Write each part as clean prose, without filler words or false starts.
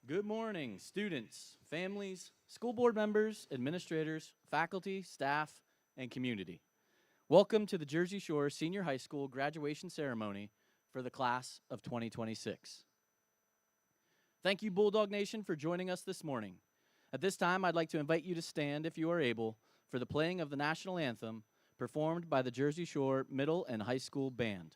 Good morning, students, families, school board members, administrators, faculty, staff, and community. Welcome to the Jersey Shore Senior High School graduation ceremony for the class of 2026. Thank you, Bulldog Nation, for joining us this morning. At this time, I'd like to invite you to stand, if you are able, for the playing of the national anthem performed by the Jersey Shore Middle and High School Band.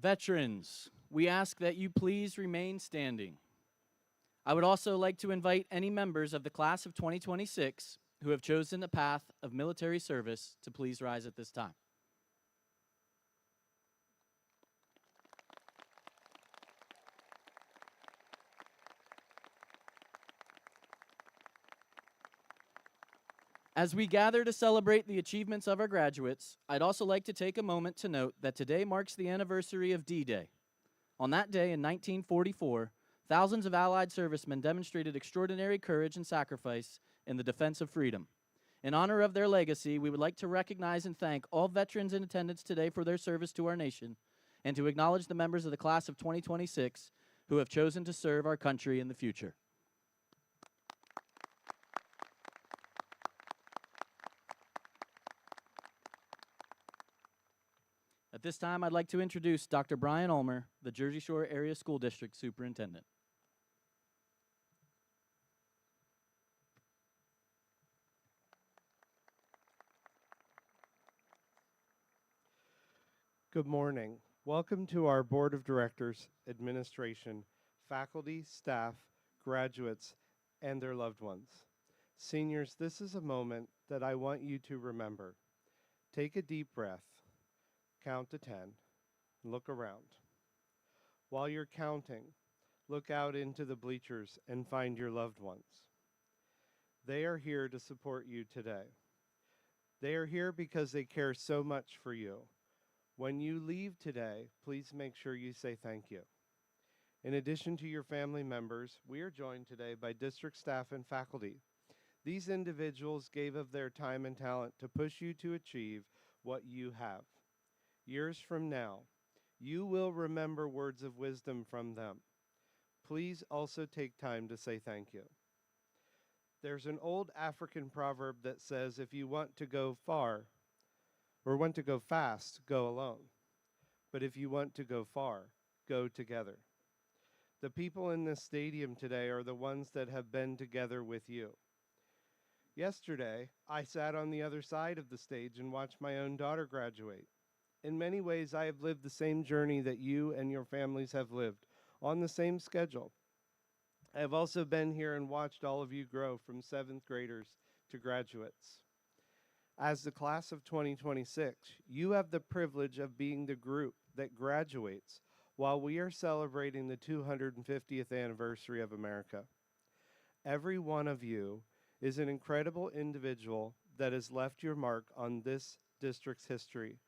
Veterans, we ask that you please remain standing. I would also like to invite any members of the class of 2026 who have chosen the path of military service to please rise at this time. As we gather to celebrate the achievements of our graduates, I'd also like to take a moment to note that today marks the anniversary of D-Day. On that day in 1944, thousands of Allied servicemen demonstrated extraordinary courage and sacrifice in the defense of freedom. In honor of their legacy, we would like to recognize and thank all veterans in attendance today for their service to our nation, and to acknowledge the members of the class of 2026 who have chosen to serve our country in the future. At this time, I'd like to introduce Dr. Brian Ulmer, the Jersey Shore Area School District Superintendent. Good morning. Welcome to our Board of Directors, administration, faculty, staff, graduates, and their loved ones. Seniors, this is a moment that I want you to remember. Take a deep breath, count to 10, and look around. While you're counting, look out into the bleachers and find your loved ones. They are here to support you today. They are here because they care so much for you. When you leave today, please make sure you say thank you. In addition to your family members, we are joined today by district staff and faculty. These individuals gave of their time and talent to push you to achieve what you have. Years from now, you will remember words of wisdom from them. Please also take time to say thank you. There's an old African proverb that says, if you want to go far, or want to go fast, go alone. But if you want to go far, go together. The people in this stadium today are the ones that have been together with you. Yesterday, I sat on the other side of the stage and watched my own daughter graduate. In many ways, I have lived the same journey that you and your families have lived, on the same schedule. I have also been here and watched all of you grow from 7th graders to graduates. As the class of 2026, you have the privilege of being the group that graduates while we are celebrating the 250th anniversary of America. Every one of you is an incredible individual that has left your mark on this district's history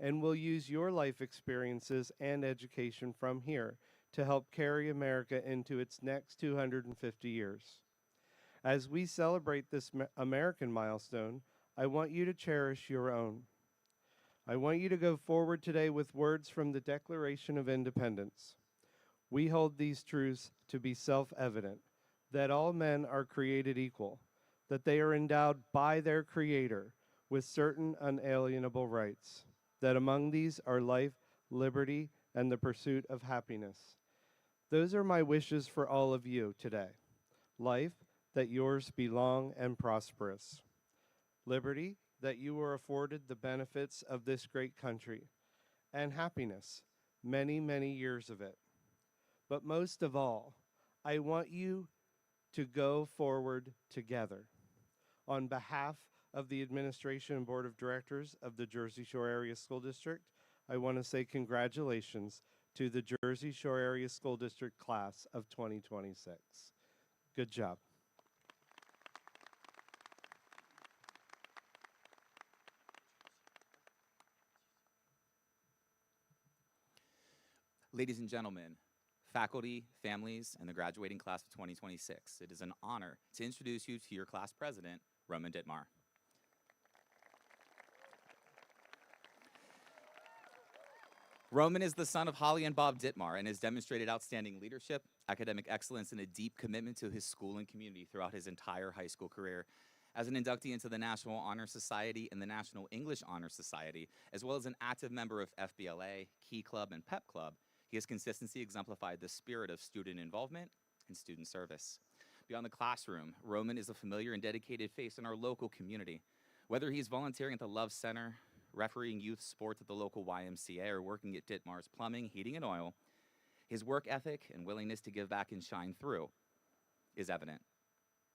and will use your life experiences and education from here to help carry America into its next 250 years. As we celebrate this American milestone, I want you to cherish your own. I want you to go forward today with words from the Declaration of Independence. We hold these truths to be self-evident, that all men are created equal, that they are endowed by their Creator with certain unalienable rights, that among these are life, liberty, and the pursuit of happiness. Those are my wishes for all of you today. Life, that yours be long and prosperous. Liberty, that you are afforded the benefits of this great country. And happiness, many, many years of it. But most of all, I want you to go forward together. On behalf of the administration and board of directors of the Jersey Shore Area School District, I want to say congratulations to the Jersey Shore Area School District class of 2026. Good job. Ladies and gentlemen, faculty, families, and the graduating class of 2026, it is an honor to introduce you to your class president, Roman Dittmar. Roman is the son of Holly and Bob Dittmar and has demonstrated outstanding leadership, academic excellence, and a deep commitment to his school and community throughout his entire high school career. As an inductee into the National Honor Society and the National English Honor Society, as well as an active member of FBLA, Key Club, and PEP Club, he has consistently exemplified the spirit of student involvement and student service. Beyond the classroom, Roman is a familiar and dedicated face in our local community. Whether he's volunteering at the Love Center, refereeing youth sports at the local YMCA, or working at Dittmar's Plumbing, Heating, and Oil, his work ethic and willingness to give back and shine through is evident.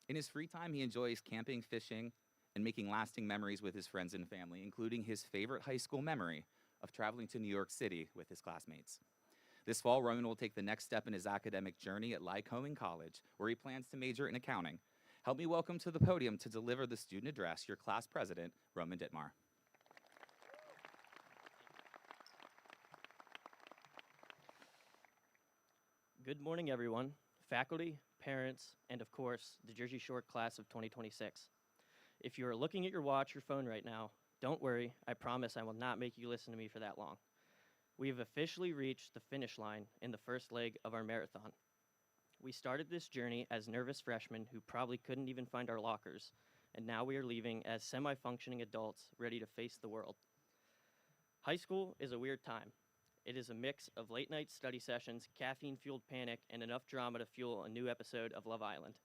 In his free time, he enjoys camping, fishing, and making lasting memories with his friends and family, including his favorite high school memory of traveling to New York City with his classmates. This fall, Roman will take the next step in his academic journey at Lycoming College, where he plans to major in accounting. Help me welcome to the podium to deliver the student address, your class president, Roman Dittmar. Good morning, everyone, faculty, parents, and of course, the Jersey Shore class of 2026. If you are looking at your watch or phone right now, don't worry, I promise I will not make you listen to me for that long. We have officially reached the finish line in the first leg of our marathon. We started this journey as nervous freshmen who probably couldn't even find our lockers, and now we are leaving as semi-functioning adults ready to face the world. High school is a weird time. It is a mix of late-night study sessions, caffeine-fueled panic, and enough drama to fuel a new episode of Love Island.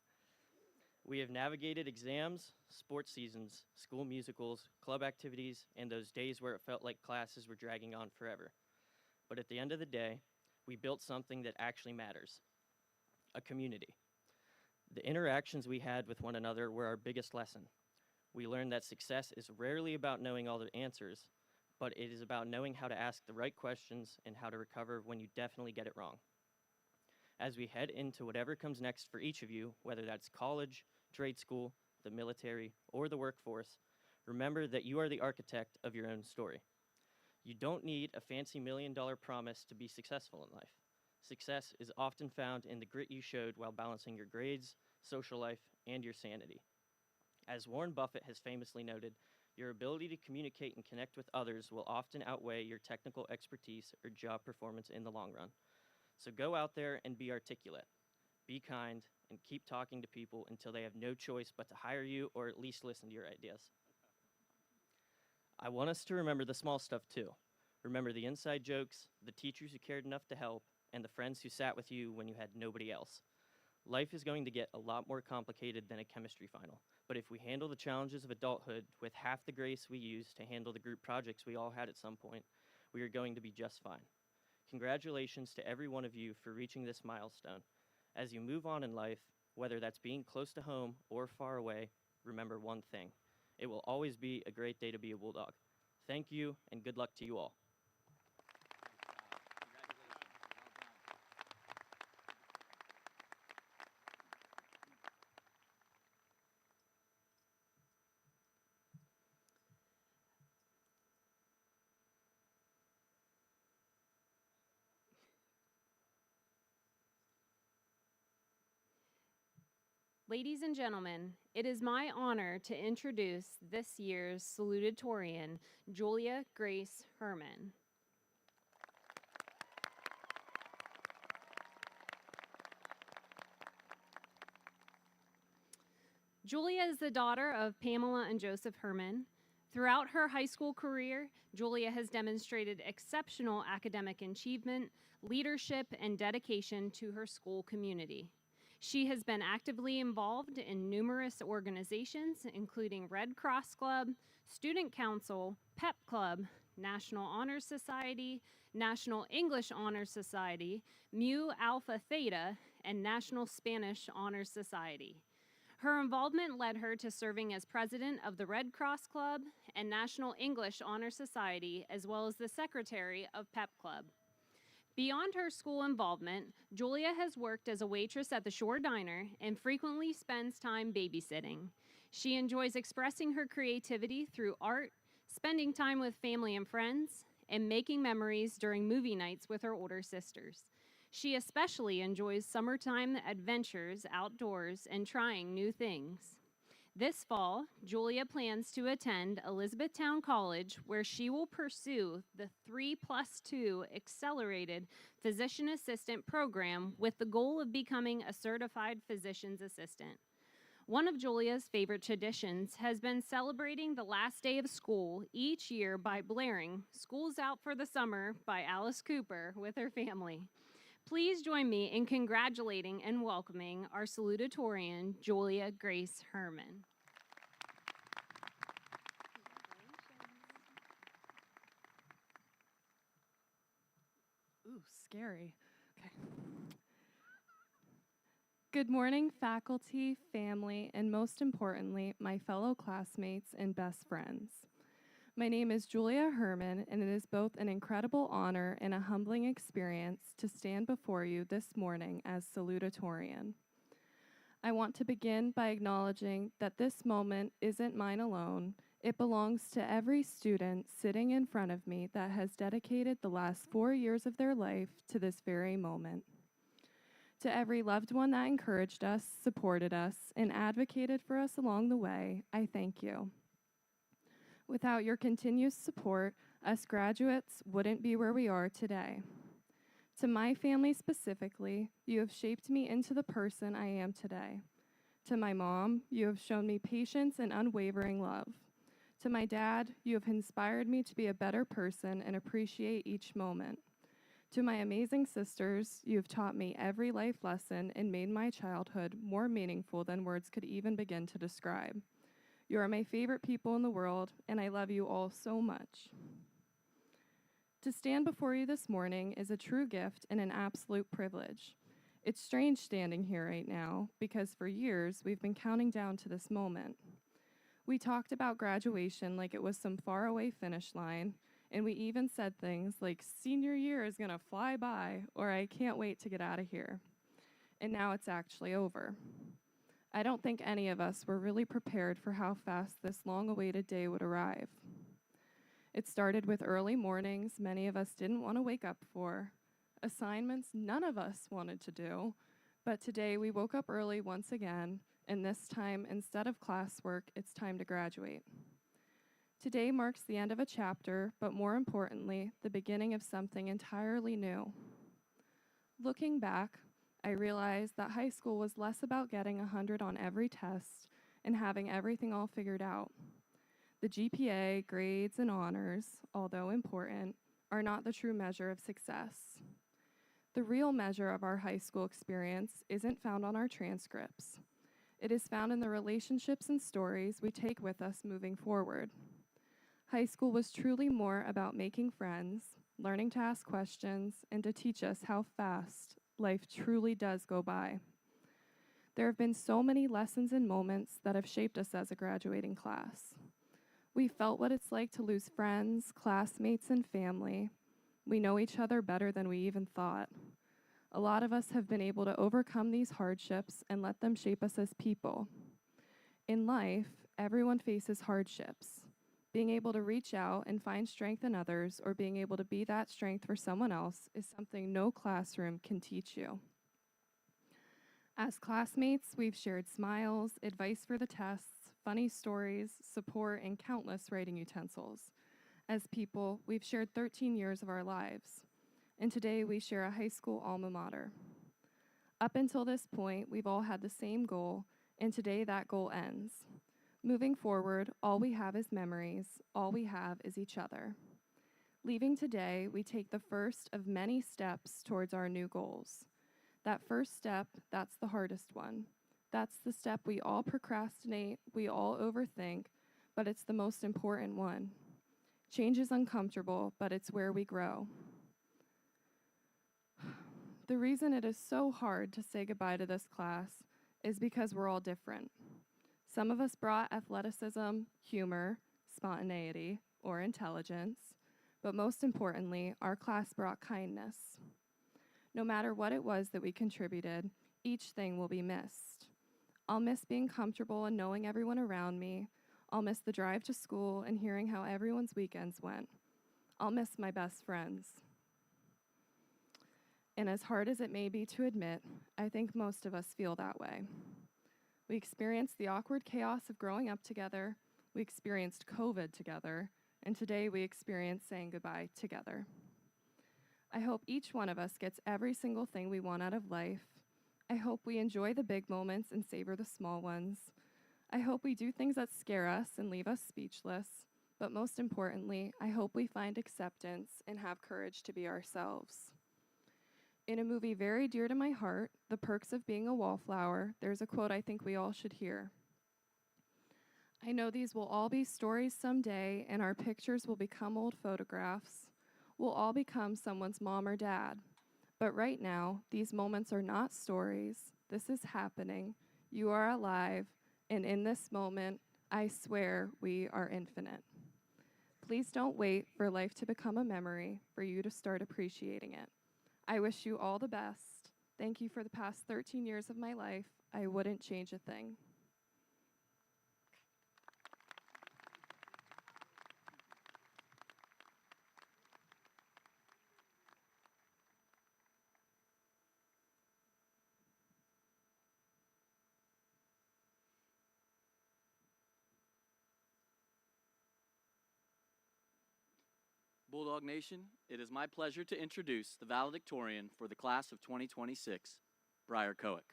We have navigated exams, sports seasons, school musicals, club activities, and those days where it felt like classes were dragging on forever. But at the end of the day, we built something that actually matters, a community. The interactions we had with one another were our biggest lesson. We learned that success is rarely about knowing all the answers, but it is about knowing how to ask the right questions and how to recover when you definitely get it wrong. As we head into whatever comes next for each of you, whether that's college, trade school, the military, or the workforce, remember that you are the architect of your own story. You don't need a fancy $1 million promise to be successful in life. Success is often found in the grit you showed while balancing your grades, social life, and your sanity. As Warren Buffett has famously noted, your ability to communicate and connect with others will often outweigh your technical expertise or job performance in the long run. So go out there and be articulate. Be kind and keep talking to people until they have no choice but to hire you or at least listen to your ideas. I want us to remember the small stuff too. Remember the inside jokes, the teachers who cared enough to help, and the friends who sat with you when you had nobody else. Life is going to get a lot more complicated than a chemistry final, but if we handle the challenges of adulthood with half the grace we use to handle the group projects we all had at some point, we are going to be just fine. Congratulations to every one of you for reaching this milestone. As you move on in life, whether that's being close to home or far away, remember one thing. It will always be a great day to be a Bulldog. Thank you, and good luck to you all. Ladies and gentlemen, it is my honor to introduce this year's salutatorian, Julia Grace Herman. Julia is the daughter of Pamela and Joseph Herman. Throughout her high school career, Julia has demonstrated exceptional academic achievement, leadership, and dedication to her school community. She has been actively involved in numerous organizations, including Red Cross Club, Student Council, PEP Club, National Honor Society, National English Honor Society, Mu Alpha Theta, and National Spanish Honor Society. Her involvement led her to serving as president of the Red Cross Club and National English Honor Society, as well as the secretary of PEP Club. Beyond her school involvement, Julia has worked as a waitress at the Shore Diner and frequently spends time babysitting. She enjoys expressing her creativity through art, spending time with family and friends, and making memories during movie nights with her older sisters. She especially enjoys summertime adventures outdoors and trying new things. This fall, Julia plans to attend Elizabethtown College, where she will pursue the 3+2 Accelerated Physician Assistant program with the goal of becoming a certified physician's assistant. One of Julia's favorite traditions has been celebrating the last day of school each year by blaring "School's Out for the Summer" by Alice Cooper with her family. Please join me in congratulating and welcoming our salutatorian, Julia Grace Herman. Ooh, scary. Okay. Good morning, faculty, family, and most importantly, my fellow classmates and best friends. My name is Julia Herman, and it is both an incredible honor and a humbling experience to stand before you this morning as salutatorian. I want to begin by acknowledging that this moment isn't mine alone. It belongs to every student sitting in front of me that has dedicated the last 4 years of their life to this very moment. To every loved one that encouraged us, supported us, and advocated for us along the way, I thank you. Without your continuous support, us graduates wouldn't be where we are today. To my family specifically, you have shaped me into the person I am today. To my mom, you have shown me patience and unwavering love. To my dad, you have inspired me to be a better person and appreciate each moment. To my amazing sisters, you have taught me every life lesson and made my childhood more meaningful than words could even begin to describe. You are my favorite people in the world, and I love you all so much. To stand before you this morning is a true gift and an absolute privilege. It's strange standing here right now because for years we've been counting down to this moment. We talked about graduation like it was some faraway finish line, and we even said things like senior year is gonna fly by, or I can't wait to get out of here. And now it's actually over. I don't think any of us were really prepared for how fast this long-awaited day would arrive. It started with early mornings many of us didn't want to wake up for, assignments none of us wanted to do, but today we woke up early once again, and this time, instead of classwork, it's time to graduate. Today marks the end of a chapter, but more importantly, the beginning of something entirely new. Looking back, I realized that high school was less about getting 100 on every test and having everything all figured out. The GPA, grades, and honors, although important, are not the true measure of success. The real measure of our high school experience isn't found on our transcripts. It is found in the relationships and stories we take with us moving forward. High school was truly more about making friends, learning to ask questions, and to teach us how fast life truly does go by. There have been so many lessons and moments that have shaped us as a graduating class. We felt what it's like to lose friends, classmates, and family. We know each other better than we even thought. A lot of us have been able to overcome these hardships and let them shape us as people. In life, everyone faces hardships. Being able to reach out and find strength in others or being able to be that strength for someone else is something no classroom can teach you. As classmates, we've shared smiles, advice for the tests, funny stories, support, and countless writing utensils. As people, we've shared 13 years of our lives, and today we share a high school alma mater. Up until this point, we've all had the same goal, and today that goal ends. Moving forward, all we have is memories, all we have is each other. Leaving today, we take the first of many steps towards our new goals. That first step, that's the hardest one. That's the step we all procrastinate, we all overthink, but it's the most important one. Change is uncomfortable, but it's where we grow. The reason it is so hard to say goodbye to this class is because we're all different. Some of us brought athleticism, humor, spontaneity, or intelligence, but most importantly, our class brought kindness. No matter what it was that we contributed, each thing will be missed. I'll miss being comfortable and knowing everyone around me. I'll miss the drive to school and hearing how everyone's weekends went. I'll miss my best friends. And as hard as it may be to admit, I think most of us feel that way. We experienced the awkward chaos of growing up together, we experienced COVID together, and today we experience saying goodbye together. I hope each one of us gets every single thing we want out of life. I hope we enjoy the big moments and savor the small ones. I hope we do things that scare us and leave us speechless. But most importantly, I hope we find acceptance and have courage to be ourselves. In a movie very dear to my heart, The Perks of Being a Wallflower, there's a quote I think we all should hear. I know these will all be stories someday, and our pictures will become old photographs. We'll all become someone's mom or dad. But right now, these moments are not stories. This is happening. You are alive, and in this moment, I swear we are infinite. Please don't wait for life to become a memory, for you to start appreciating it. I wish you all the best. Thank you for the past 13 years of my life. I wouldn't change a thing. Bulldog Nation, it is my pleasure to introduce the valedictorian for the class of 2026, Briar Coick.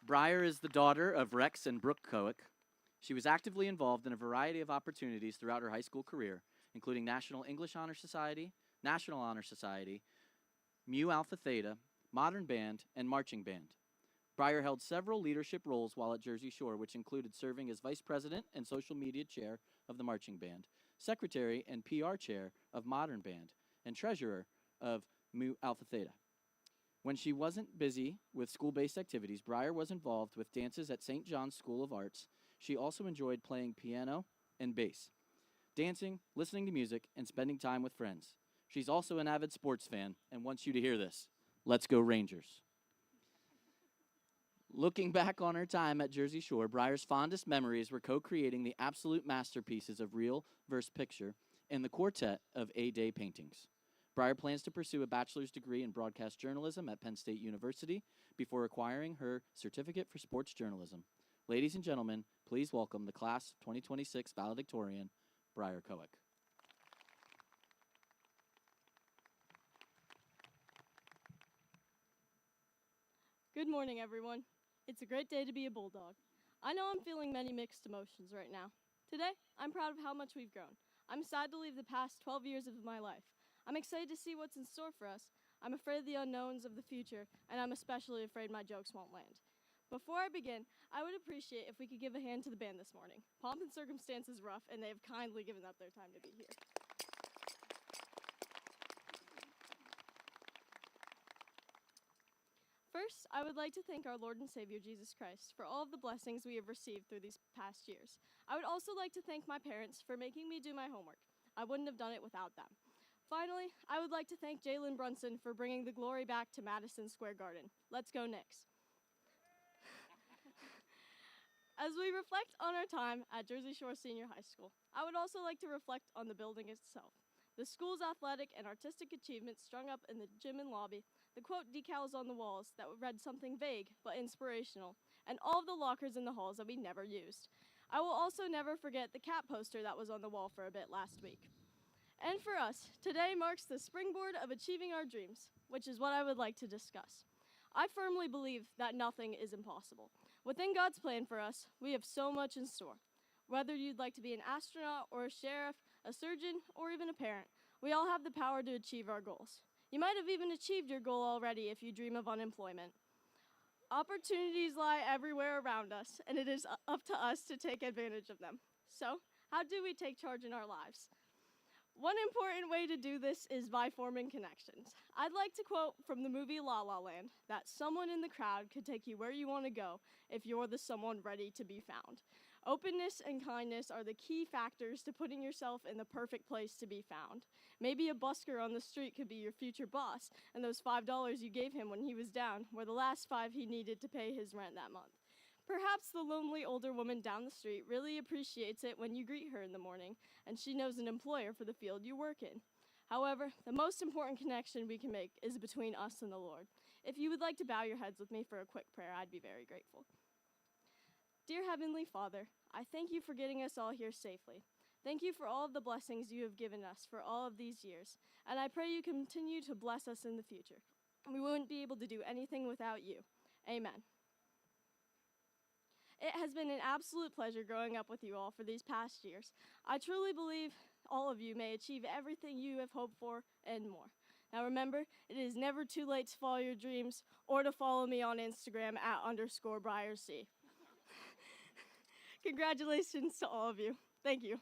Briar is the daughter of Rex and Brooke Coick. She was actively involved in a variety of opportunities throughout her high school career, including National English Honor Society, National Honor Society, Mu Alpha Theta, Modern Band, and Marching Band. Briar held several leadership roles while at Jersey Shore, which included serving as Vice President and Social Media Chair of the Marching Band, Secretary and PR Chair of Modern Band, and Treasurer of Mu Alpha Theta. When she wasn't busy with school-based activities, Briar was involved with dances at St. John's School of Arts. She also enjoyed playing piano and bass, dancing, listening to music, and spending time with friends. She's also an avid sports fan and wants you to hear this. Let's go Rangers. Looking back on her time at Jersey Shore, Briar's fondest memories were co-creating the absolute masterpieces of Real verse Picture and the quartet of A-Day paintings. Briar plans to pursue a bachelor's degree in broadcast journalism at Penn State University before acquiring her certificate for sports journalism. Ladies and gentlemen, please welcome the class of 2026 valedictorian, Briar Coick. Good morning, everyone. It's a great day to be a Bulldog. I know I'm feeling many mixed emotions right now. Today, I'm proud of how much we've grown. I'm sad to leave the past 12 years of my life. I'm excited to see what's in store for us. I'm afraid of the unknowns of the future, and I'm especially afraid my jokes won't land. Before I begin, I would appreciate if we could give a hand to the band this morning. Pomp and circumstance is rough, and they have kindly given up their time to be here. First, I would like to thank our Lord and Savior Jesus Christ for all of the blessings we have received through these past years. I would also like to thank my parents for making me do my homework. I wouldn't have done it without them. Finally, I would like to thank Jalen Brunson for bringing the glory back to Madison Square Garden. Let's go Knicks. As we reflect on our time at Jersey Shore Senior High School, I would also like to reflect on the building itself. the school's athletic and artistic achievements strung up in the gym and lobby, the quote decals on the walls that read something vague but inspirational, and all of the lockers in the halls that we never used. I will also never forget the cat poster that was on the wall for a bit last week. And for us, today marks the springboard of achieving our dreams, which is what I would like to discuss. I firmly believe that nothing is impossible. Within God's plan for us, we have so much in store. Whether you'd like to be an astronaut or a sheriff, a surgeon, or even a parent, we all have the power to achieve our goals. You might have even achieved your goal already if you dream of unemployment. Opportunities lie everywhere around us, and it is up to us to take advantage of them. So, how do we take charge in our lives? One important way to do this is by forming connections. I'd like to quote from the movie La La Land that someone in the crowd could take you where you want to go if you're the someone ready to be found. Openness and kindness are the key factors to putting yourself in the perfect place to be found. Maybe a busker on the street could be your future boss, and those $5 you gave him when he was down were the last $5 he needed to pay his rent that month. Perhaps the lonely older woman down the street really appreciates it when you greet her in the morning, and she knows an employer for the field you work in. However, the most important connection we can make is between us and the Lord. If you would like to bow your heads with me for a quick prayer, I'd be very grateful. Dear Heavenly Father, I thank you for getting us all here safely. Thank you for all of the blessings you have given us for all of these years, and I pray you continue to bless us in the future. We wouldn't be able to do anything without you. Amen. It has been an absolute pleasure growing up with you all for these past years. I truly believe all of you may achieve everything you have hoped for and more. Now remember, it is never too late to follow your dreams or to follow me on Instagram @_BriarC. Congratulations to all of you. Thank you.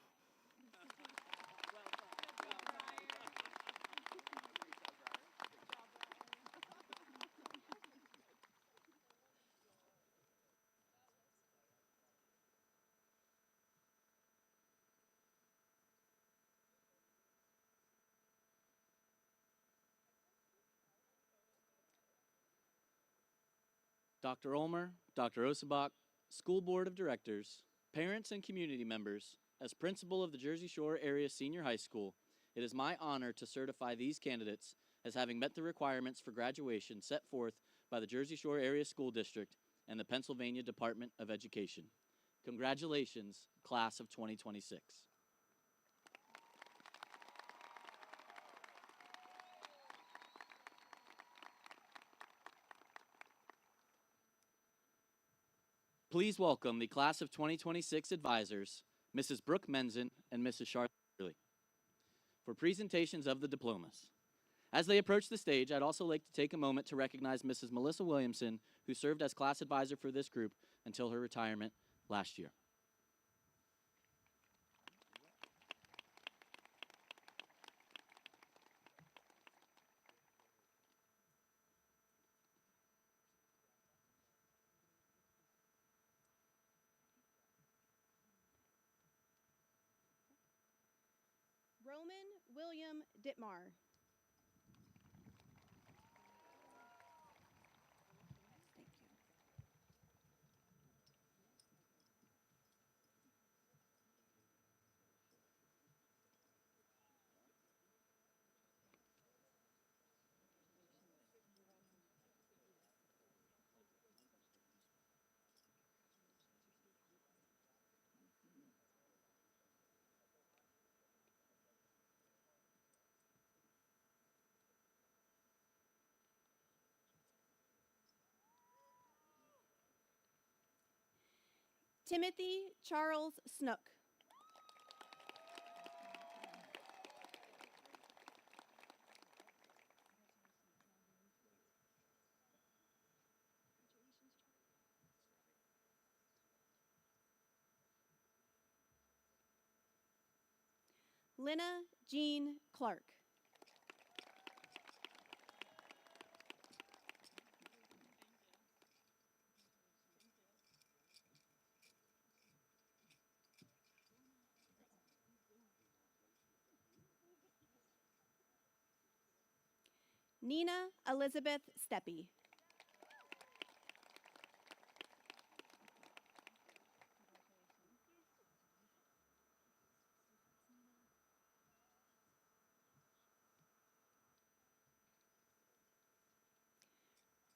Dr. Ulmer, Dr. Osebach, School Board of Directors, parents and community members, as principal of the Jersey Shore Area Senior High School, it is my honor to certify these candidates as having met the requirements for graduation set forth by the Jersey Shore Area School District and the Pennsylvania Department of Education. Congratulations, class of 2026. Please welcome the class of 2026 advisors, Mrs. Brooke Menzen and Mrs. Charlotte Shirley, for presentations of the diplomas. As they approach the stage, I'd also like to take a moment to recognize Mrs. Melissa Williamson, who served as class advisor for this group until her retirement last year. Roman William Dittmar. Thank you. Timothy Charles Snook. Lynna Jean Clark. Nina Elizabeth Steppe.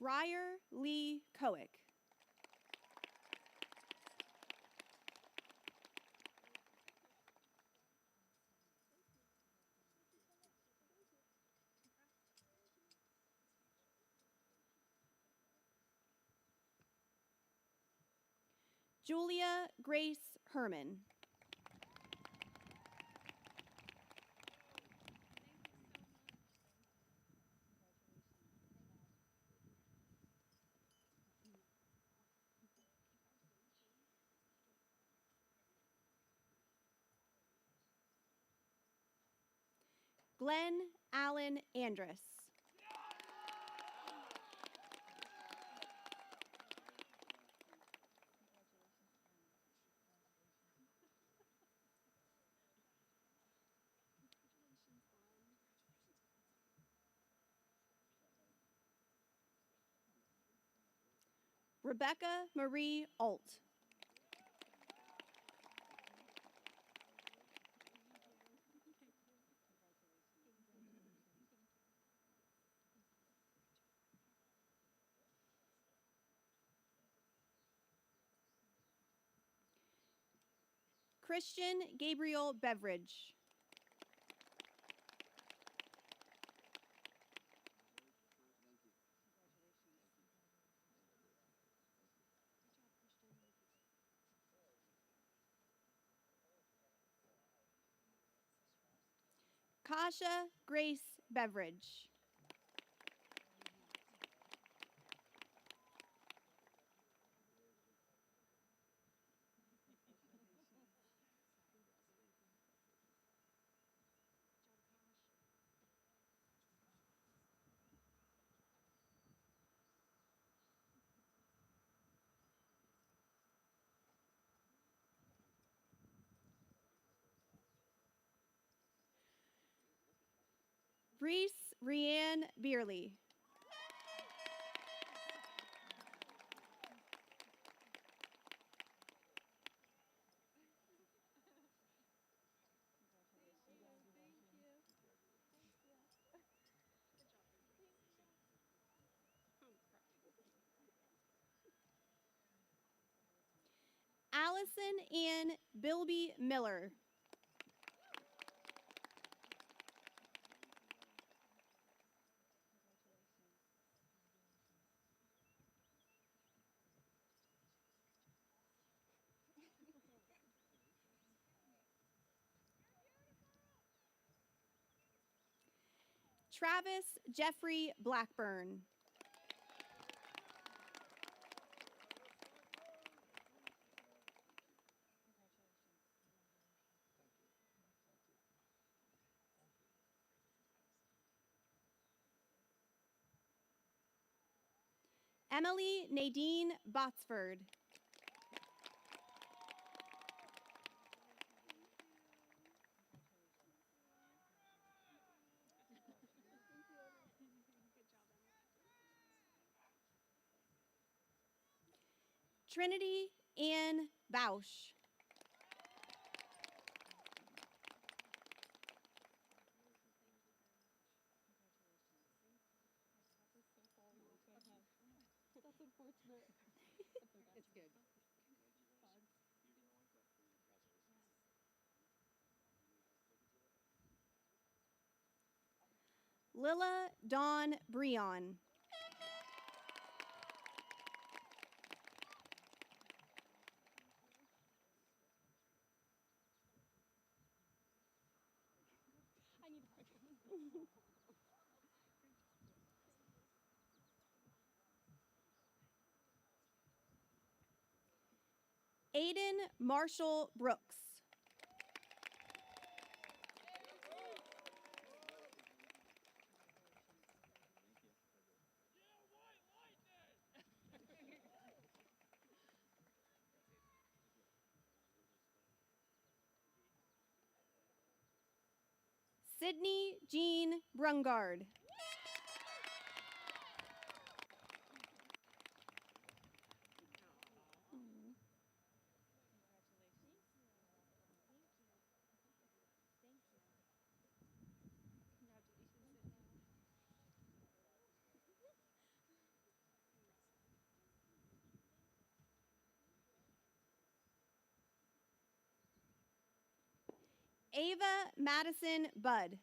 Briar Lee Coick. Julia Grace Herman. Glenn Allen Andrus. Rebecca Marie Alt. Christian Gabriel Beveridge. Kasha Grace Beveridge. Reese Rianne Beerley. Allison Ann Bilby Miller. Travis Jeffrey Blackburn. Emily Nadine Botsford. Trinity Ann Bausch. Lilla Dawn Breon. Aiden Marshall Brooks. Sydney Jean Brungard. Ava Madison Budd.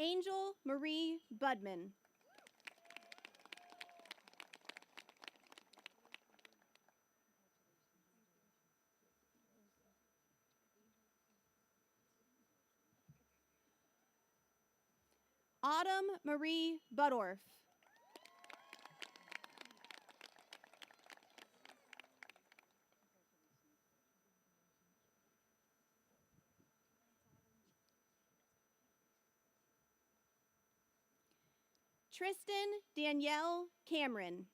Angel Marie Budman. Autumn Marie Budorf. Tristan Danielle Cameron.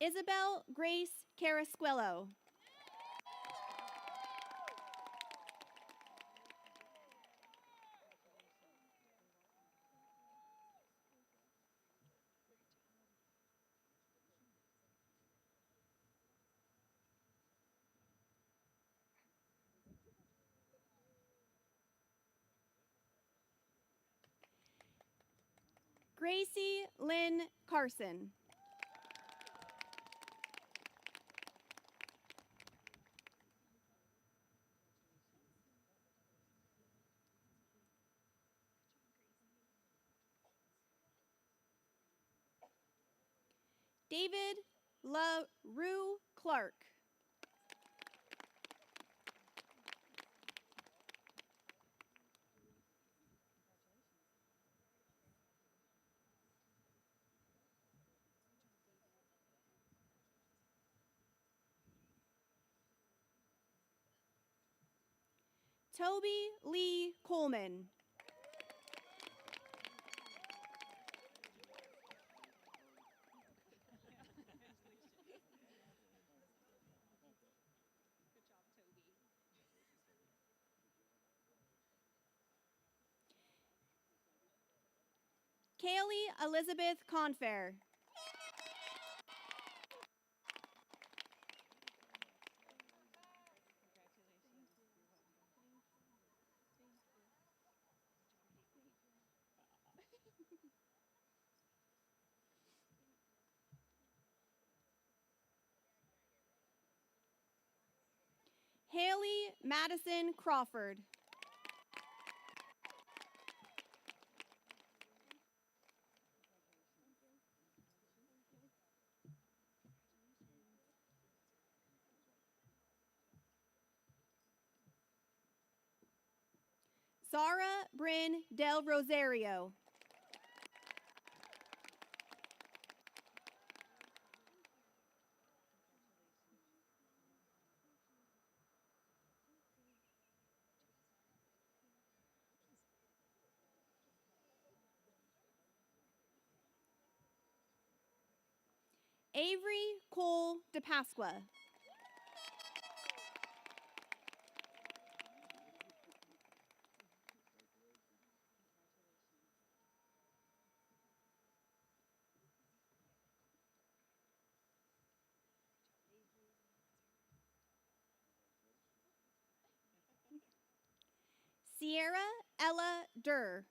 Isabel Grace Carasquello. Gracie Lynn Carson. David LaRue Clark. Toby Lee Coleman. Kaylee Elizabeth Confair. Haley Madison Crawford. Zara Bryn Del Rosario. Avery Cole DePasqua. Sierra Ella Durr.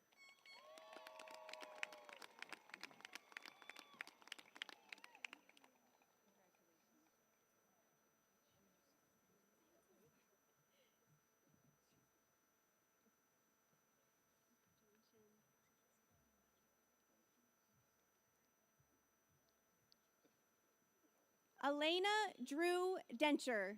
Elena Drew Dencher.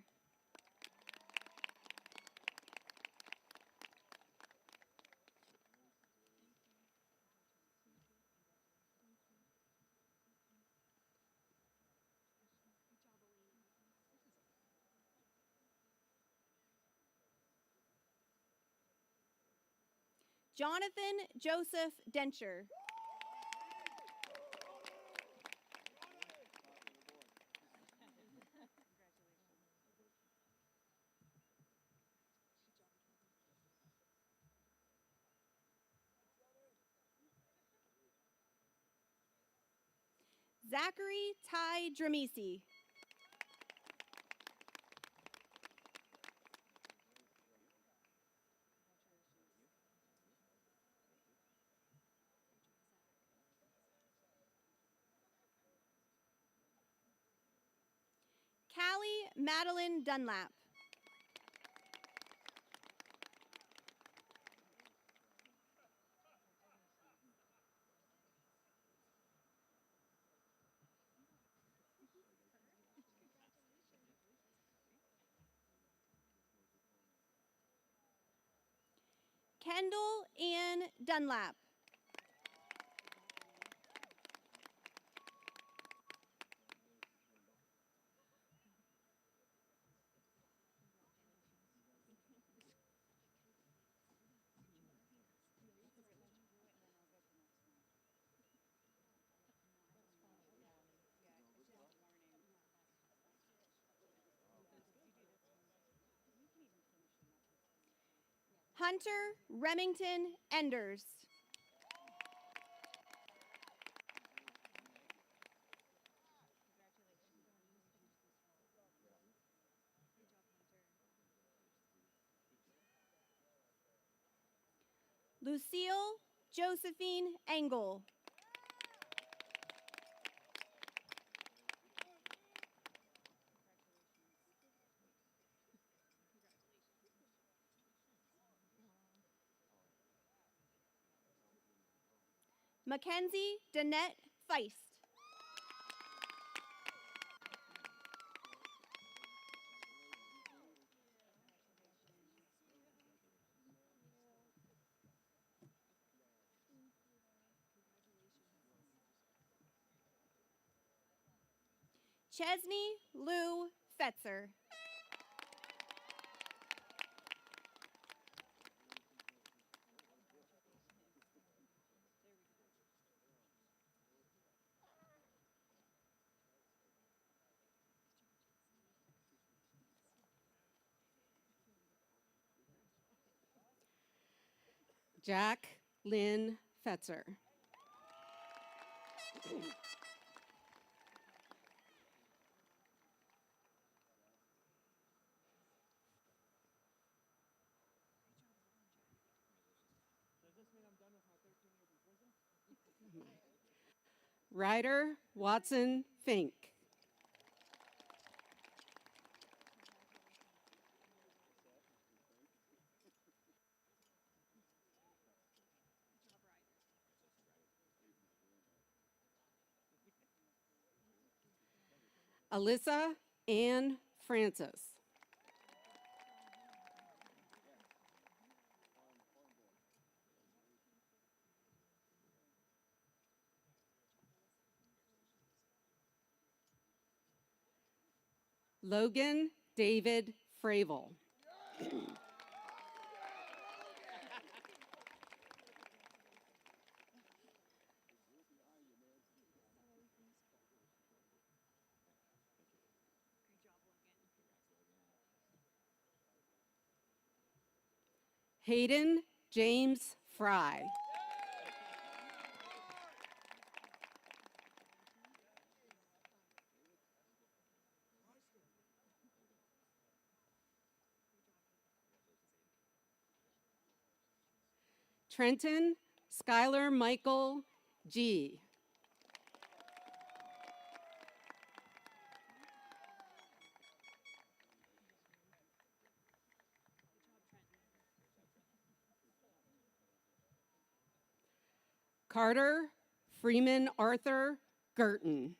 Jonathan Joseph Dencher. Zachary Ty Dramisi. Callie Madeline Dunlap. Kendall Ann Dunlap. Hunter Remington Enders. Lucille Josephine Engel. Mackenzie Danette Feist. Chesney Lou Fetzer. Jack Lynn Fetzer. Ryder Watson Fink. Alyssa Ann Francis. Logan David Fravel. Hayden James Fry. Trenton Skylar Michael G. Carter Freeman Arthur Girton.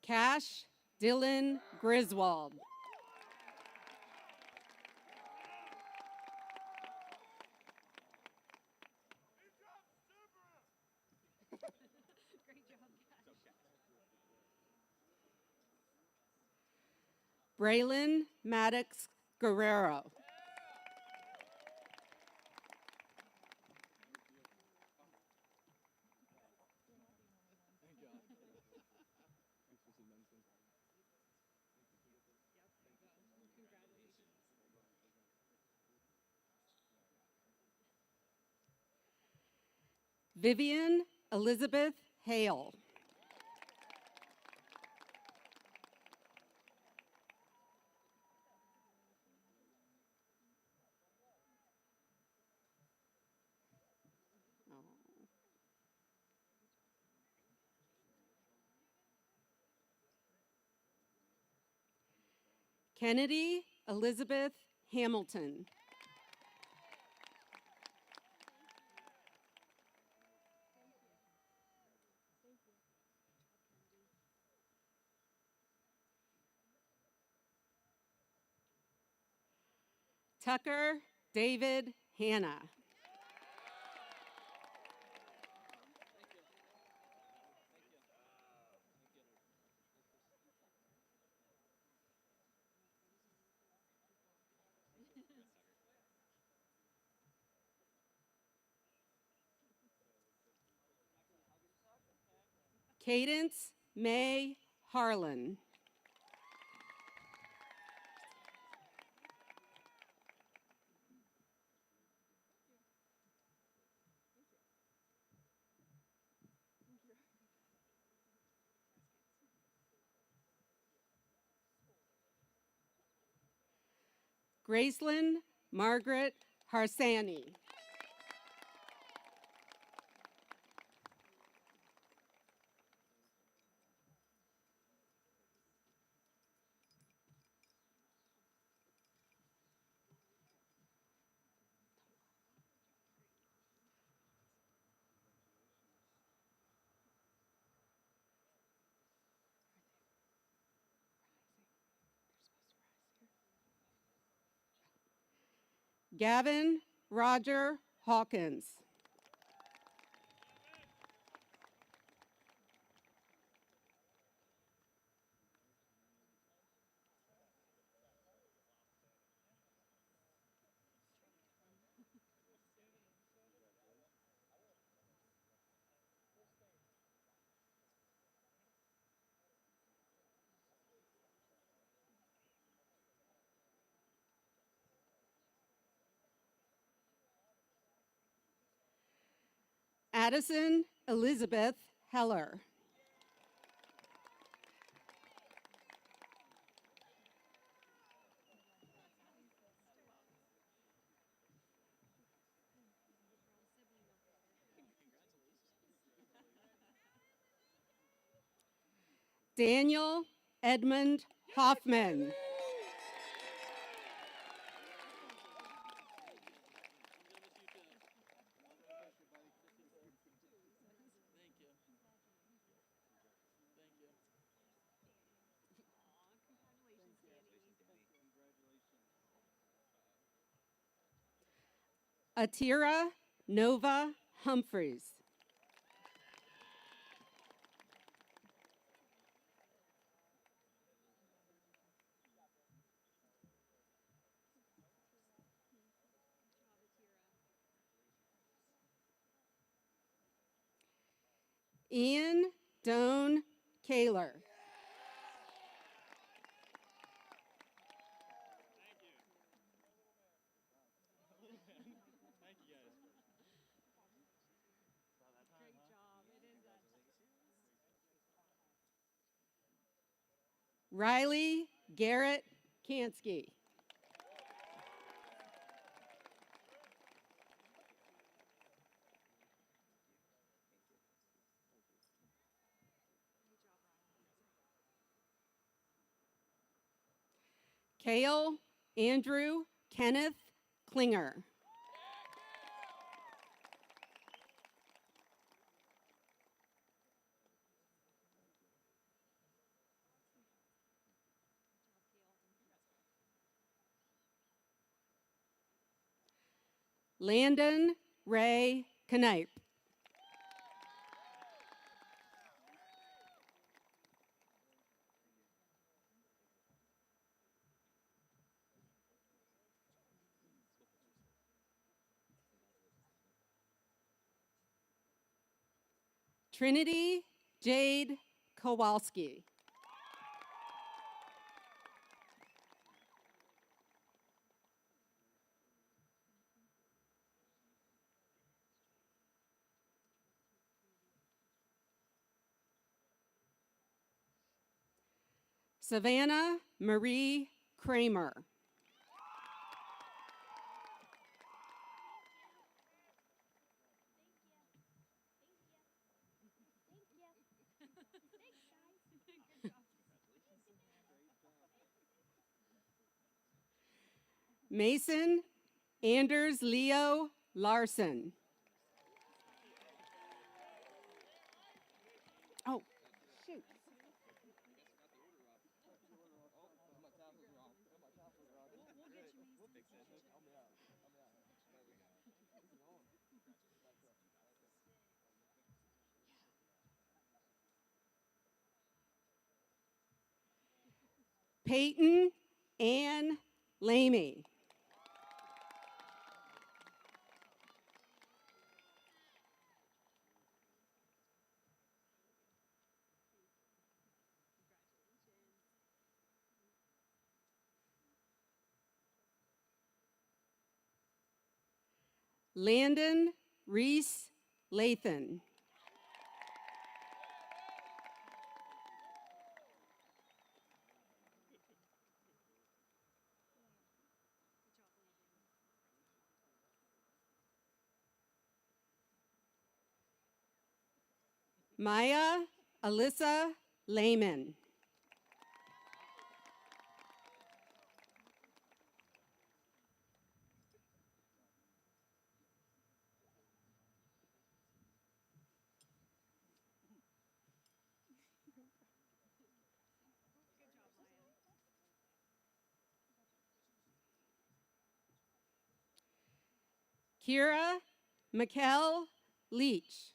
Cash Dylan Griswold. Braylon Maddox Guerrero. Vivian Elizabeth Hale. Kennedy Elizabeth Hamilton. Tucker David Hanna. Cadence May Harlan. Gracelyn Margaret Harsani. Gavin Roger Hawkins. Addison Elizabeth Heller. Daniel Edmund Hoffman. Atira Nova Humphreys. Ian Doan Kaler. Riley Garrett Kansky. Kale Andrew Kenneth Klinger. Landon Ray Knipe. Trinity Jade Kowalski. Savannah Marie Kramer. Mason Anders Leo Larson. Oh, shoot. Peyton Ann Lamy. Landon Reese Lathan. Maya Alyssa Lehman. Kira Mikkel Leach.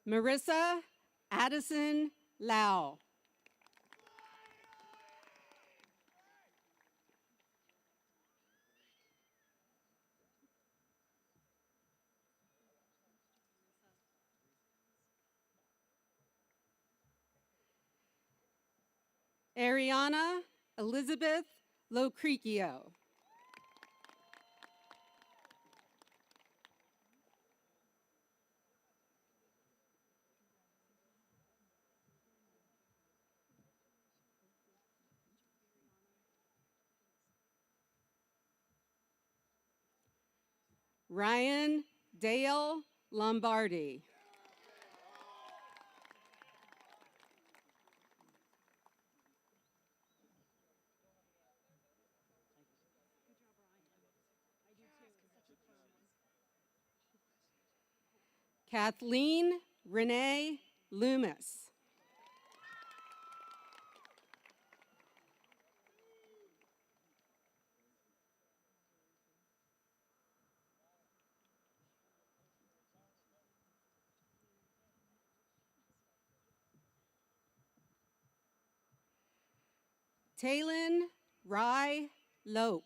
Marissa Addison Lau. Ariana Elizabeth Locricchio. Ryan Dale Lombardi. Kathleen Renee Loomis. Taylin Rye Lope.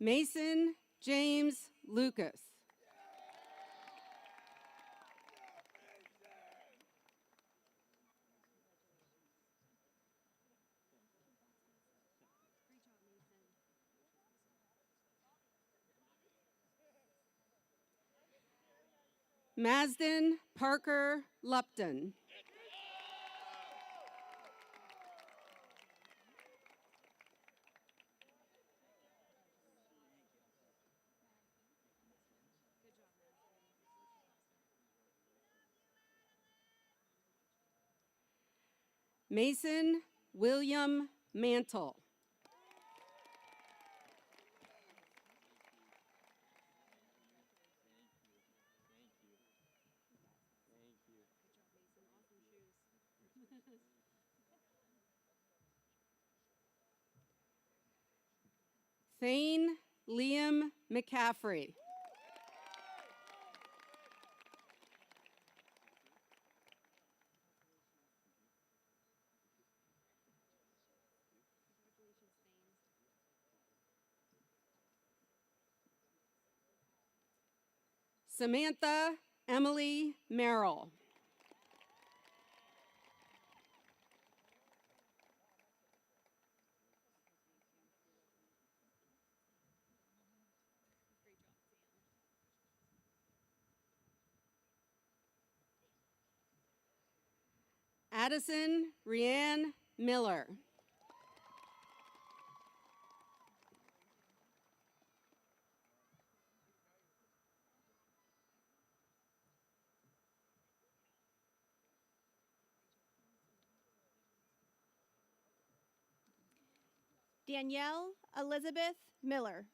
Mason James Lucas. Masden Parker Lupton. Mason William Mantle. Thane Liam McCaffrey. Samantha Emily Merrill. Addison Rianne Miller. Danielle Elizabeth Miller.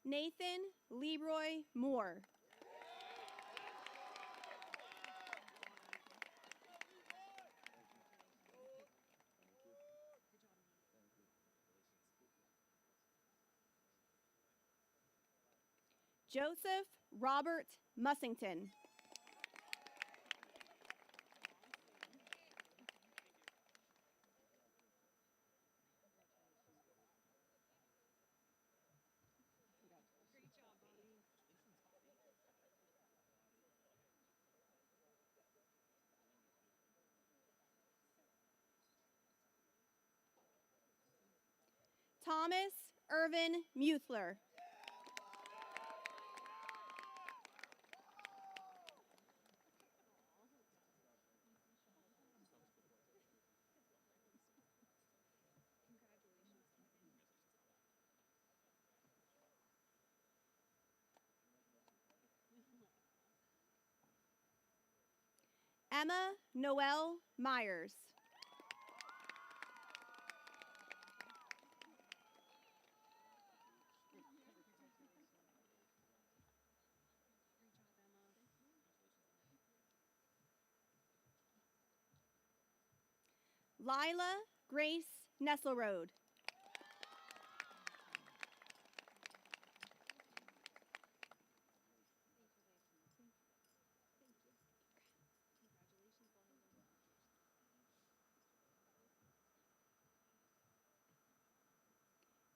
Nathan Leroy Moore. Joseph Robert Mussington. Thomas Irvin Muthler. Emma Noel Myers. Lila Grace Nesselrode.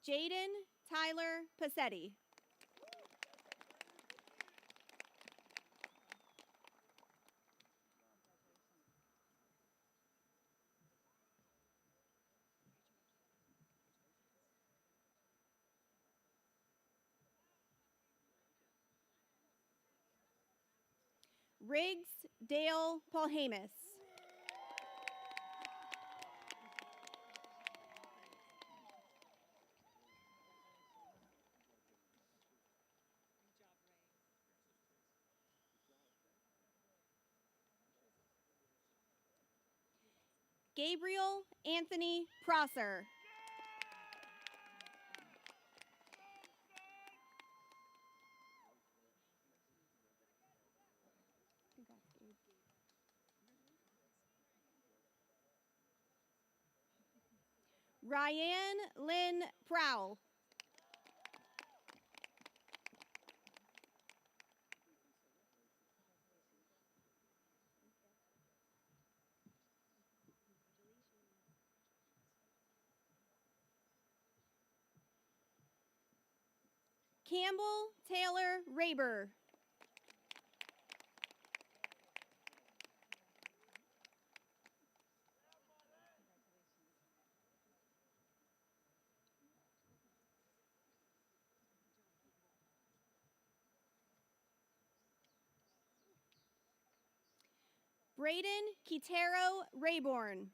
Jaden Tyler Passetti. Riggs Dale Paulhamus. Gabriel Anthony Prosser. Ryan Lynn Prowl. Campbell Taylor Raber. Braden Quintero Rayborn.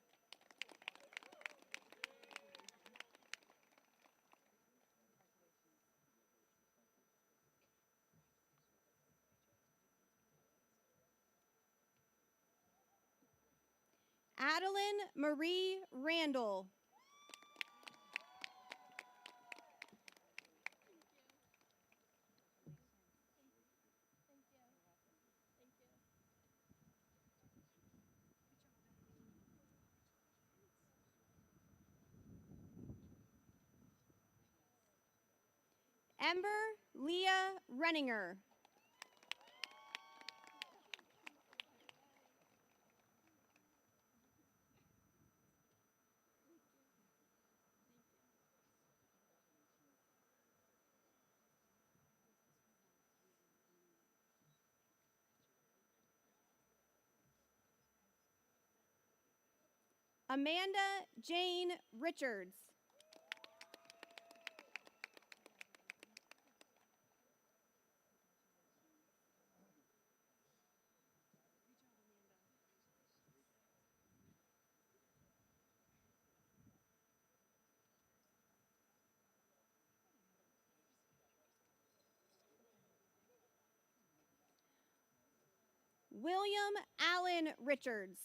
Adeline Marie Randall. Ember Leah Renninger. Amanda Jane Richards. William Allen Richards.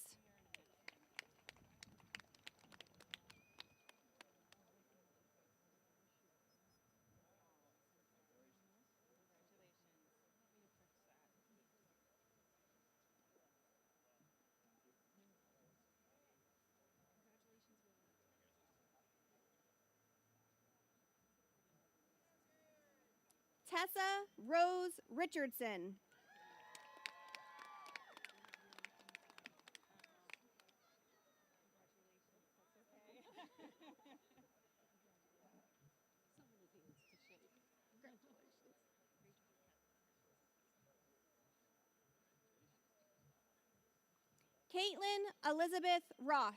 Tessa Rose Richardson. Caitlin Elizabeth Ross.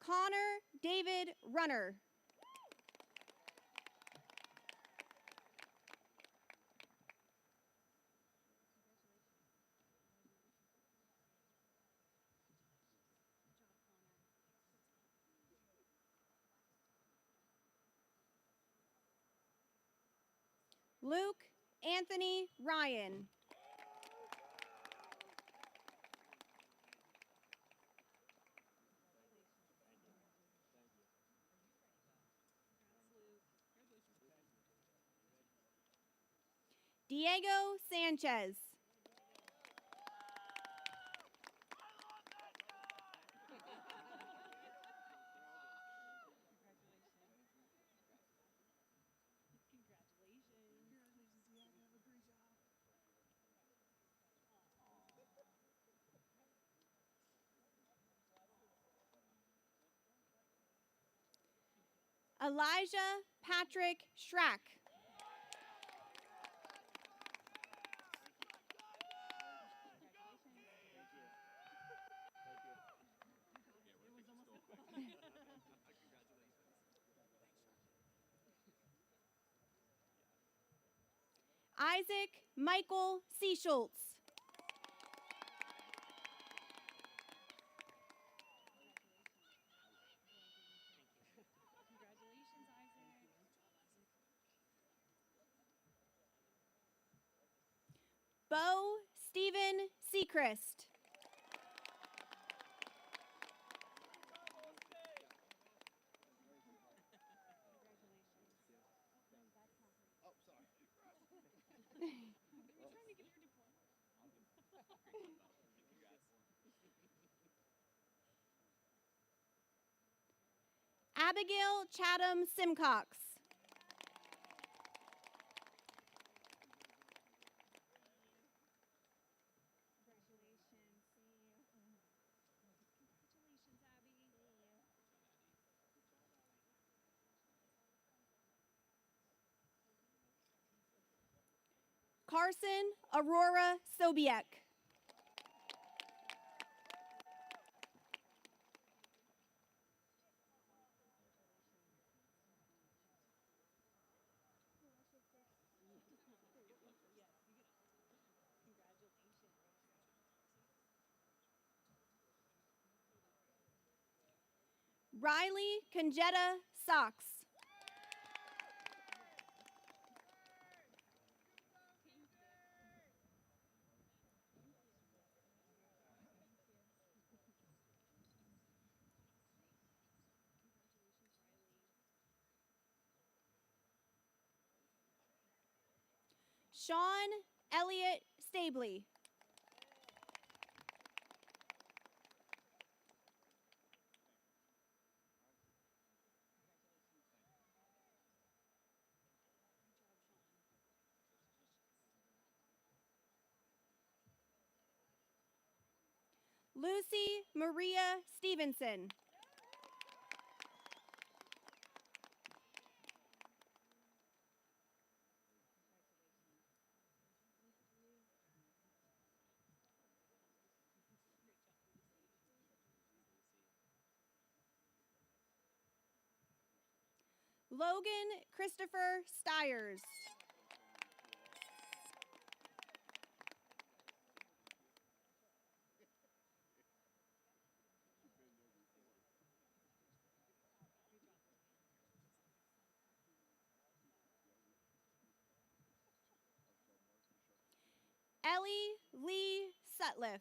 Connor David Runner. Luke Anthony Ryan. Diego Sanchez. Elijah Patrick Schrack. Isaac Michael Seaschultz. Bo Stephen Seacrest. Abigail Chatham Simcox. Carson Aurora Sobiek. Riley Conjetta Sox. Sean Elliott Stabley. Lucy Maria Stevenson. Logan Christopher Stiers. Ellie Lee Sutliff.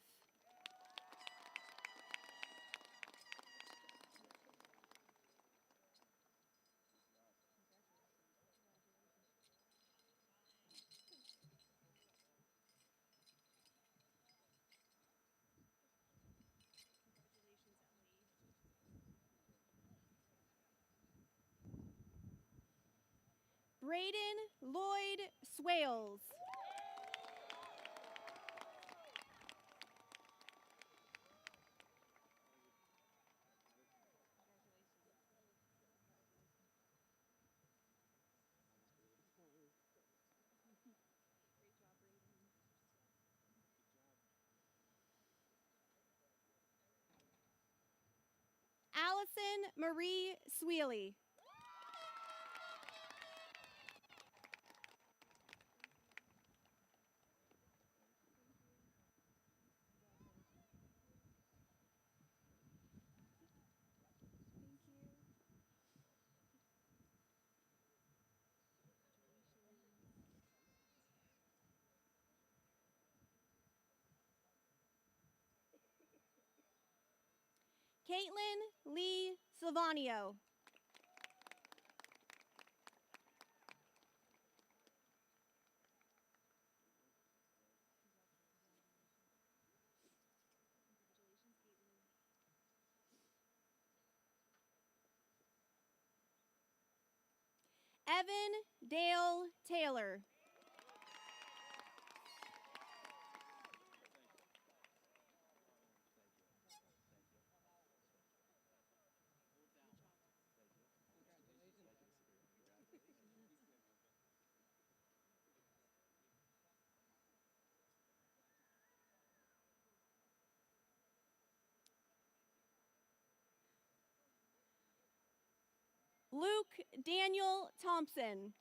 Braden Lloyd Swales. Allison Marie Sweely. Caitlin Lee Silvanio. Evan Dale Taylor. Luke Daniel Thompson.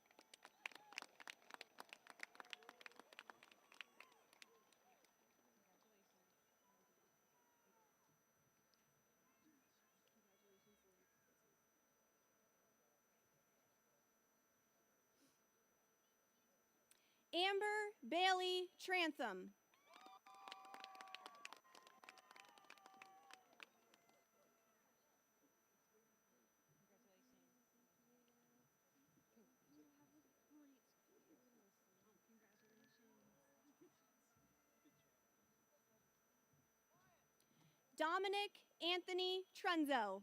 Amber Bailey Trantham. Dominic Anthony Trenzo.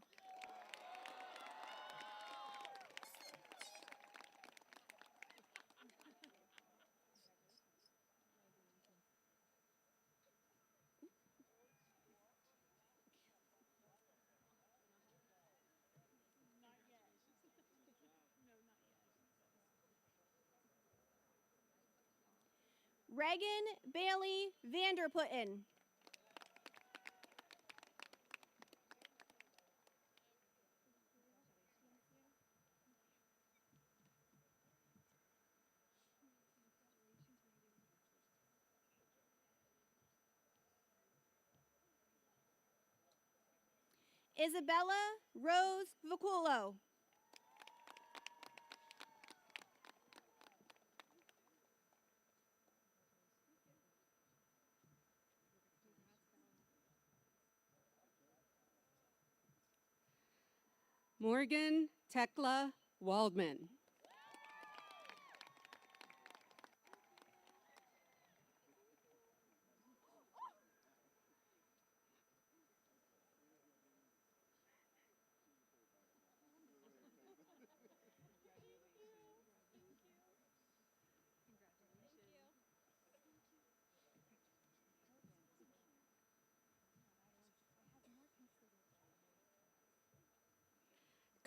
Reagan Bailey Vanderputten. Isabella Rose Vaculo. Morgan Tekla Waldman.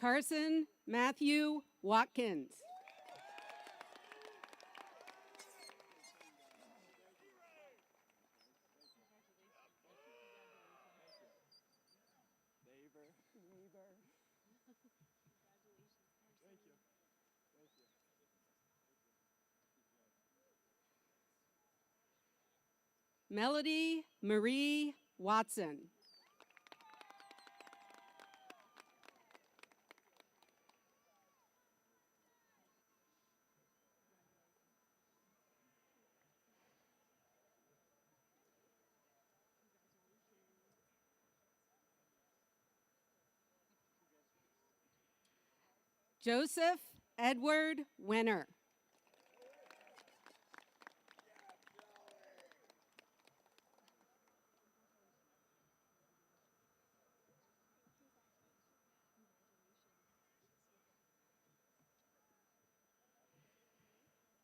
Carson Matthew Watkins. Melody Marie Watson. Joseph Edward Wenner.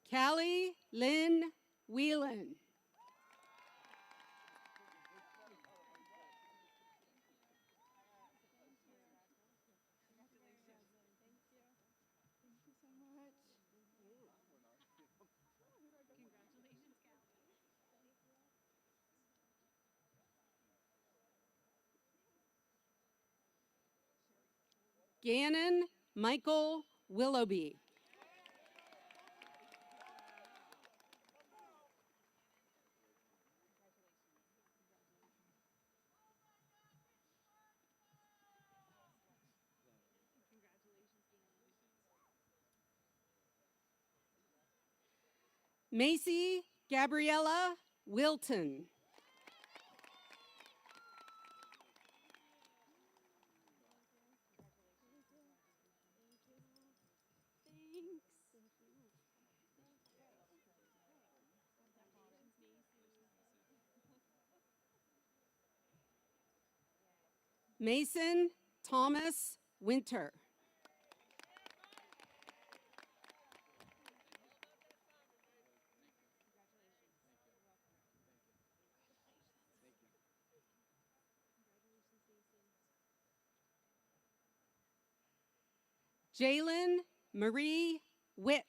Callie Lynn Whelan. Gannon Michael Willoughby. Macy Gabriella Wilton. Mason Thomas Winter. Jalen Marie Witt.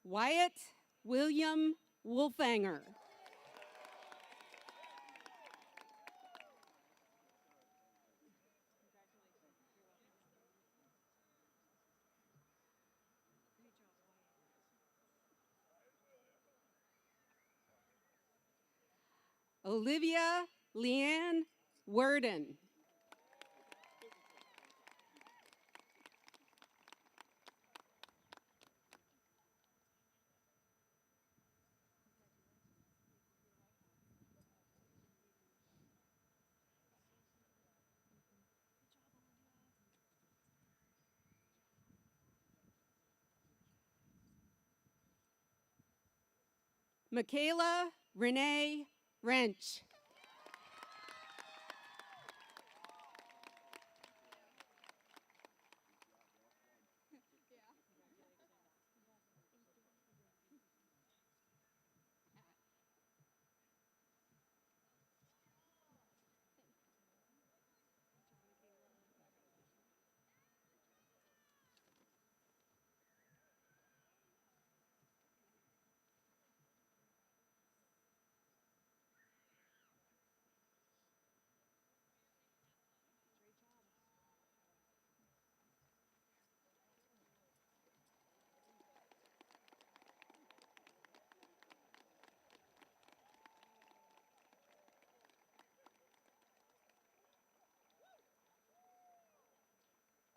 Wyatt William Wolfanger. Olivia Leanne Worden. Michaela Renee Wrench.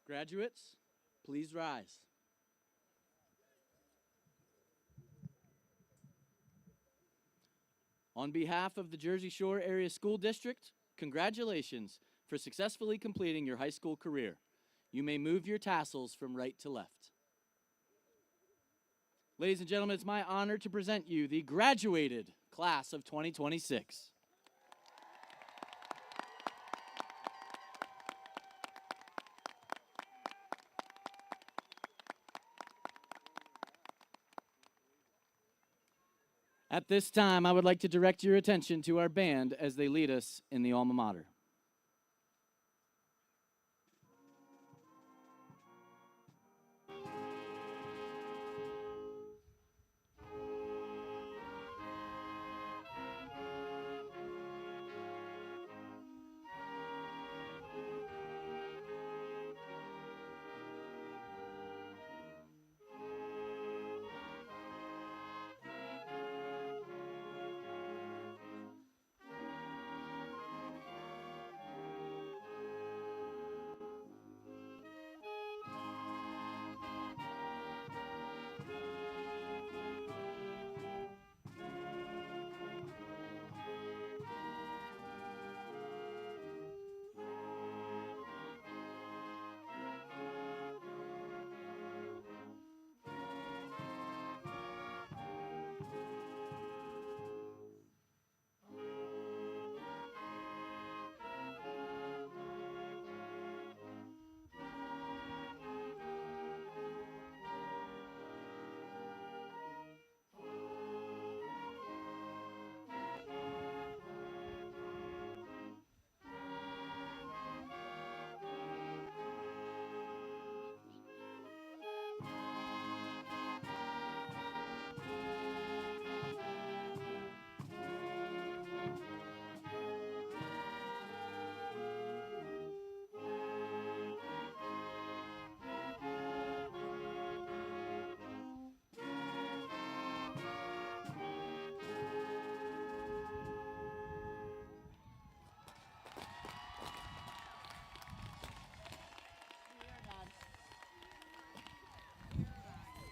Graduates, please rise. On behalf of the Jersey Shore Area School District, congratulations for successfully completing your high school career. You may move your tassels from right to left. Ladies and gentlemen, it's my honor to present you the graduated class of 2026. At this time, I would like to direct your attention to our band as they lead us in the alma mater.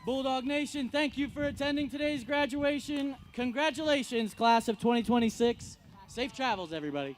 Bulldog Nation, thank you for attending today's graduation. Congratulations, class of 2026. Safe travels, everybody.